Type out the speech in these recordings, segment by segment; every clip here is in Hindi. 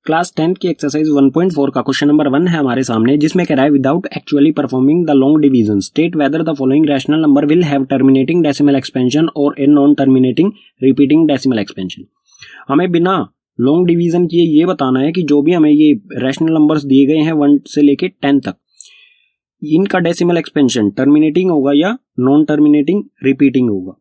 क्लास 10 की एक्सरसाइज 1.4 का क्वेश्चन नंबर 1 है हमारे सामने, जिसमें कह रहा है without actually performing the long division state whether the following rational number will have terminating decimal expansion और a non terminating repeating decimal expansion. हमें बिना लॉन्ग डिवीजन किए ये बताना है कि जो भी हमें ये रैशनल नंबर्स दिए गए हैं 1 से लेके 10 तक, इनका डेसिमल एक्सपेंशन टर्मिनेटिंग होगा या नॉन टर्मिनेटिंग रिपीटिंग होगा।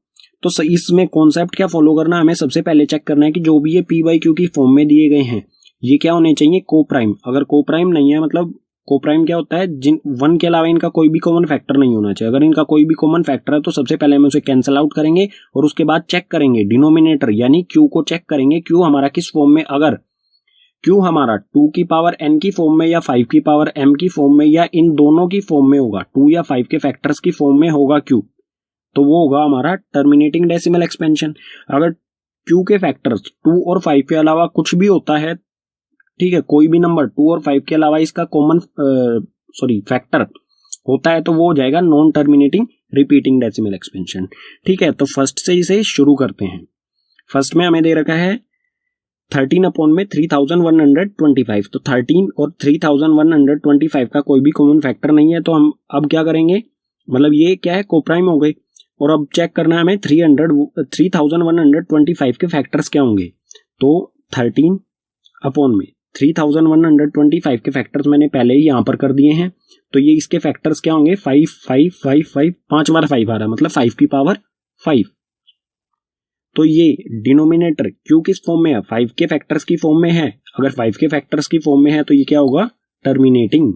तो इसमें कॉन्सेप्ट क्या फॉलो करना है, हमें सबसे पहले चेक करना है कि जो भी ये पी बाई क्यू की फॉर्म में दिए गए हैं ये क्या होने चाहिए, को प्राइम। अगर को प्राइम नहीं है, मतलब को प्राइम क्या होता है, जिन 1 के अलावा इनका कोई भी कॉमन फैक्टर नहीं होना चाहिए। अगर इनका कोई भी कॉमन फैक्टर है तो सबसे पहले हम उसे कैंसिल आउट करेंगे और उसके बाद चेक करेंगे डिनोमिनेटर यानी क्यू को चेक करेंगे, क्यू हमारा किस फॉर्म में। अगर क्यू हमारा 2 की पावर n की फॉर्म में या 5 की पावर m की फॉर्म में या इन दोनों की फॉर्म में होगा, 2 या 5 के फैक्टर्स की फॉर्म में होगा क्यू, तो वो होगा हमारा टर्मिनेटिंग डेसिमल एक्सपेंशन। अगर क्यू के फैक्टर्स 2 और 5 के अलावा कुछ भी होता है, ठीक है, कोई भी नंबर 2 और 5 के अलावा इसका कॉमन फैक्टर होता है तो वो हो जाएगा non terminating repeating decimal expansion. ठीक है, तो फर्स्ट से इसे शुरू करते हैं। फर्स्ट में हमें दे रखा है 13 अपॉन में 3125, तो 13 और 3125 का कोई भी कॉमन फैक्टर नहीं है, तो हम अब क्या करेंगे, मतलब ये क्या है, कोप्राइम हो गई। और अब चेक करना है हमें 3125 के फैक्टर्स क्या होंगे। तो 13 अपॉन में 3125 के फैक्टर्स मैंने पहले ही यहां पर कर दिए हैं, तो ये इसके फैक्टर्स क्या होंगे, 5 5 5 5, 5 बार 5 आ रहा है, मतलब 5 की पावर 5। तो ये डिनोमिनेटर क्यू किस फॉर्म में है, 5 के फैक्टर्स की फॉर्म में है। अगर 5 के फैक्टर्स की फॉर्म में है तो ये क्या होगा, टर्मिनेटिंग।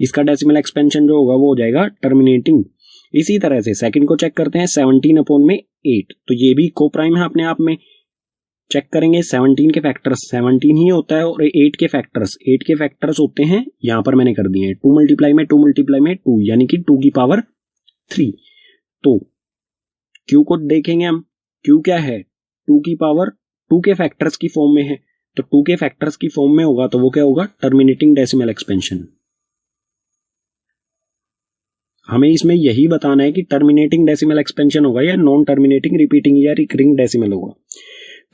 इसका डेसिमल एक्सपेंशन जो होगा वो हो जाएगा टर्मिनेटिंग। इसी तरह से सेकंड को चेक करते हैं 17 अपॉन में 8, तो ये भी को प्राइम है अपने आप में। चेक करेंगे 17 के फैक्टर्स 17 ही होता है और 8 के फैक्टर्स होते हैं, यहां पर मैंने कर दिए हैं 2 मल्टीप्लाई में 2 मल्टीप्लाई में 2, यानी कि 2 की पावर 3। तो क्यू को देखेंगे हम, क्यू क्या है, 2 की पावर 2 के फैक्टर्स की फॉर्म में है, तो 2 के फैक्टर्स की फॉर्म में होगा तो वो क्या होगा, टर्मिनेटिंग डेसिमल एक्सपेंशन। हमें इसमें यही बताना है कि टर्मिनेटिंग डेसिमल एक्सपेंशन होगा या नॉन टर्मिनेटिंग रिपीटिंग या रिकरिंग डेसिमल होगा।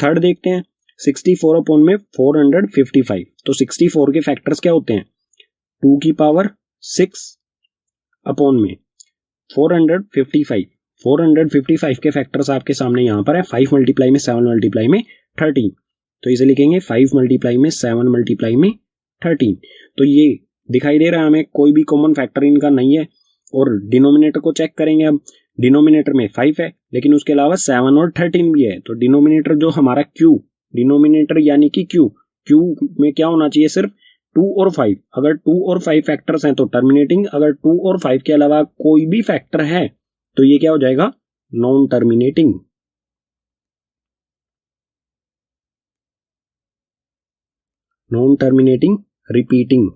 थर्ड देखते हैं 64 अपॉन में 455, तो 64 के फैक्टर्स क्या होते हैं, 2 की पावर 6 अपॉन में 455 के फैक्टर्स आपके सामने यहां पर है, 5 मल्टीप्लाई में 7 मल्टीप्लाई में 13, तो इसे लिखेंगे 5 मल्टीप्लाई में 7 मल्टीप्लाई में 13। तो ये दिखाई दे रहा है हमें कोई भी कॉमन फैक्टर इनका नहीं है। और डिनोमिनेटर को चेक करेंगे, अब डिनोमिनेटर में 5 है लेकिन उसके अलावा 7 और 13 भी है, तो डिनोमिनेटर जो हमारा क्यू, डिनोमिनेटर यानी कि क्यू में क्या होना चाहिए, सिर्फ 2 और 5। अगर 2 और 5 फैक्टर्स हैं तो टर्मिनेटिंग, अगर 2 और 5 के अलावा कोई भी फैक्टर है तो ये क्या हो जाएगा, non terminating. Non terminating repeating,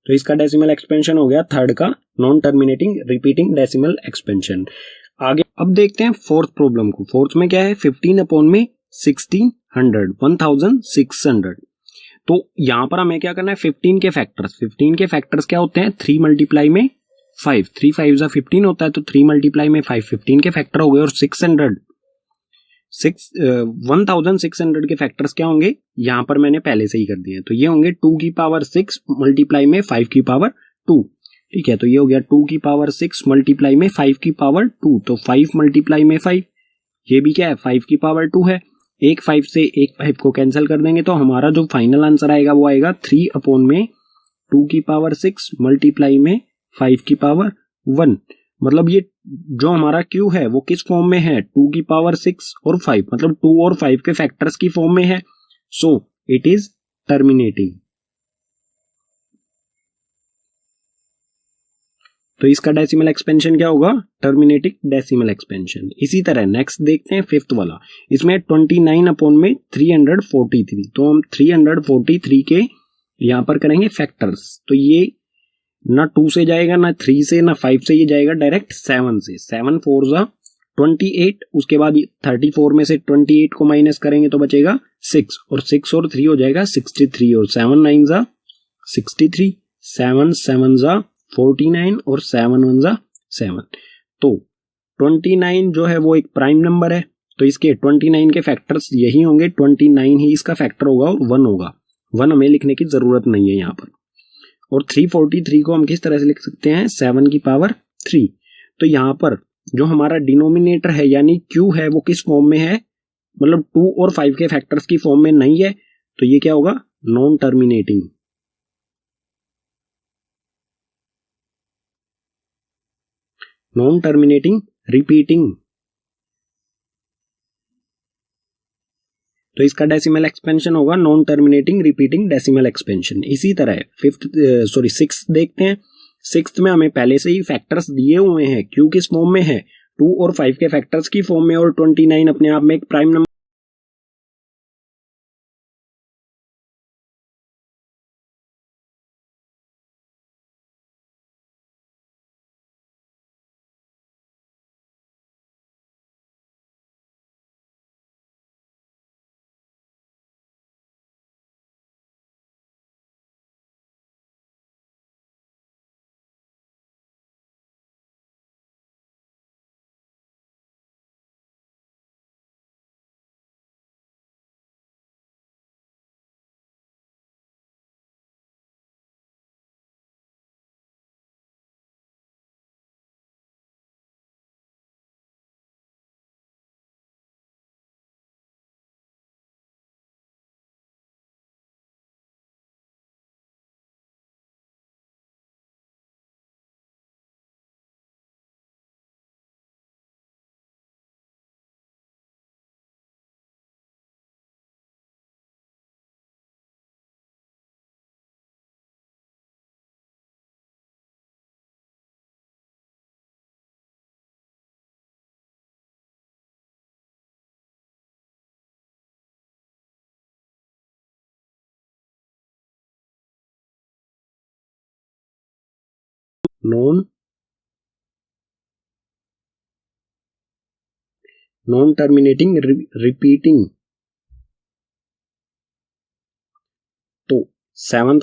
तो इसका डेसिमल एक्सपेंशन हो गया थर्ड का non terminating repeating decimal expansion. आगे अब देखते हैं फोर्थ प्रॉब्लम को। फोर्थ में क्या है, 15 अपॉन में 1600। तो यहां पर हमें क्या करना है, 15 के फैक्टर्स क्या होते हैं, 3 मल्टीप्लाई में 5, 3 5 जा 15 होता है, तो 3 मल्टीप्लाई में 5 15 के फैक्टर हो गए। और 1600 के फैक्टर्स क्या होंगे, यहां पर मैंने पहले से ही कर दिए हैं, तो ये होंगे 2 की पावर 6 मल्टीप्लाई में 5 की पावर 2। ठीक है, तो ये हो गया 2 की पावर 6 मल्टीप्लाई में 5 की पावर 2, तो 5 मल्टीप्लाई में 5, ये भी क्या है, 5 की पावर 2 है। एक 5 से एक 5 को कैंसिल कर देंगे तो हमारा जो फाइनल आंसर आएगा वो आएगा 3 अपॉन में 2 की पावर 6 मल्टीप्लाई में 5 की पावर 1। मतलब ये जो हमारा क्यू है वो किस फॉर्म में है, 2 की पावर 6 और 5, मतलब 2 और 5 के फैक्टर्स की फॉर्म में है, सो इट इज टर्मिनेटिंग। तो इसका डेसिमल एक्सपेंशन क्या होगा, टर्मिनेटिंग डेसिमल एक्सपेंशन। इसी तरह नेक्स्ट देखते हैं फिफ्थ वाला, इसमें 29 अपॉन में 343, तो हम 343 के यहां पर करेंगे फैक्टर्स, तो ये ना 2 से जाएगा ना 3 से ना 5 से, ये जाएगा डायरेक्ट 7 से। 7 4 जा 28, उसके बाद 34 में से 28 को माइनस करेंगे तो बचेगा 6, और 6 और 3 हो जाएगा 63, और 7 9 जा 63, 7 7 जा 49 और 7 1 जा 7। तो 29 जो है वो एक प्राइम नंबर है, तो इसके 29 के फैक्टर्स यही होंगे, 29 ही इसका फैक्टर होगा और 1 होगा। 1 हमें लिखने की जरूरत नहीं है यहाँ पर। और 343 को हम किस तरह से लिख सकते हैं, 7 की पावर 3। तो यहाँ पर जो हमारा डिनोमिनेटर है यानी Q है वो किस फॉर्म में है, मतलब 2 और 5 के फैक्टर्स की फॉर्म में नहीं है, तो ये क्या होगा, non terminating. Non terminating repeating, तो इसका डेसिमल एक्सपेंशन होगा non terminating repeating decimal expansion. इसी तरह सिक्स देखते हैं। सिक्स्थ में हमें पहले से ही फैक्टर्स दिए हुए हैं, Q किस फॉर्म में है, 2 और 5 के फैक्टर्स की फॉर्म में, और 29 अपने आप में एक prime number. Non terminating repeating, तो सेवंथ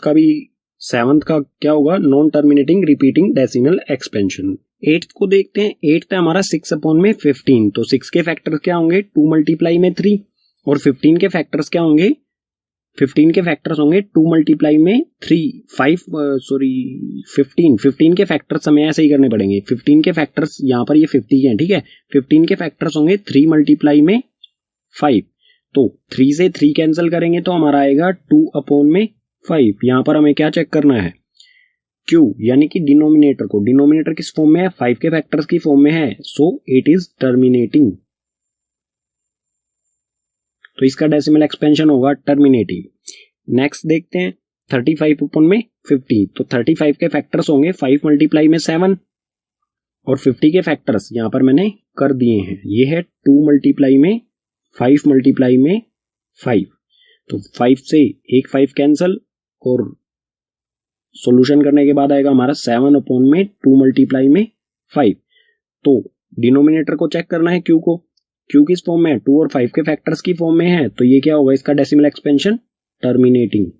का क्या होगा, non terminating repeating decimal expansion. Eighth को देखते हैं। एट्थ है हमारा 6/15, तो 6 के फैक्टर क्या होंगे, 2 मल्टीप्लाई में 3, और 15 के फैक्टर्स क्या होंगे, 15 के फैक्टर्स होंगे 2 मल्टीप्लाई में 3, 15 के फैक्टर्स हमें ऐसे ही करने पड़ेंगे। 15 के फैक्टर्स यहाँ पर ये 50 हैं, ठीक है। 15 के फैक्टर्स होंगे 3 मल्टीप्लाई में 5, तो 3 से 3 कैंसिल करेंगे तो हमारा आएगा 2/5। यहाँ पर हमें क्या चेक करना है, Q यानी कि डिनोमिनेटर को। डिनोमिनेटर किस फॉर्म में है, 5 के फैक्टर्स की फॉर्म में है, सो इट इज टर्मिनेटिंग, तो इसका डेसिमल एक्सपेंशन होगा टर्मिनेटिंग। नेक्स्ट देखते हैं 35/50, तो 35 के फैक्टर्स होंगे 5 मल्टीप्लाई में 7, और 50 के फैक्टर्स यहां पर मैंने कर दिए हैं, ये है 2 मल्टीप्लाई में 5 मल्टीप्लाई में 5, तो 5 से एक 5 कैंसल, और सॉल्यूशन करने के बाद आएगा हमारा 7/2 मल्टीप्लाई में 5। तो डिनोमिनेटर को चेक करना है Q को, Q किस फॉर्म में है, 2 और 5 के फैक्टर्स की फॉर्म में है, तो ये क्या होगा, इसका डेसिमल एक्सपेंशन टर्मिनेटिंग।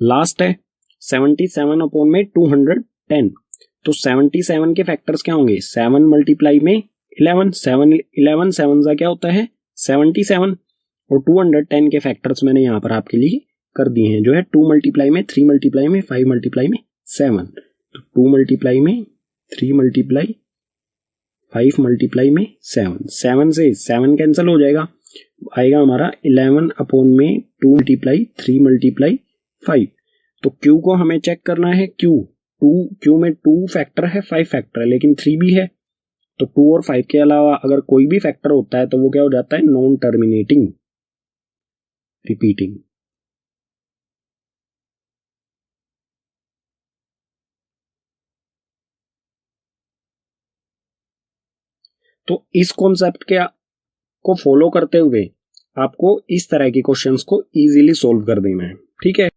लास्ट है 77/210, तो 77 के फैक्टर्स क्या होंगे, 7 मल्टीप्लाई में 11, 7 सा क्या होता है 77, और 210 के फैक्टर्स मैंने यहां पर आपके लिए कर दिए हैं, जो है 2 मल्टीप्लाई में 3 मल्टीप्लाई में 5 मल्टीप्लाई में 7, तो 2 मल्टीप्लाई में 3 मल्टीप्लाई 5 मल्टीप्लाई में 7 से 7 कैंसिल हो जाएगा, आएगा हमारा 11/2 मल्टीप्लाई 3 मल्टीप्लाई 5। तो Q को हमें चेक करना है, Q में 2 फैक्टर है, 5 फैक्टर है, लेकिन 3 भी है, तो 2 और 5 के अलावा अगर कोई भी फैक्टर होता है तो वो क्या हो जाता है, नॉन टर्मिनेटिंग रिपीटिंग। तो इस कॉन्सेप्ट के को फॉलो करते हुए आपको इस तरह के क्वेश्चंस को इजीली सॉल्व कर देना है, ठीक है।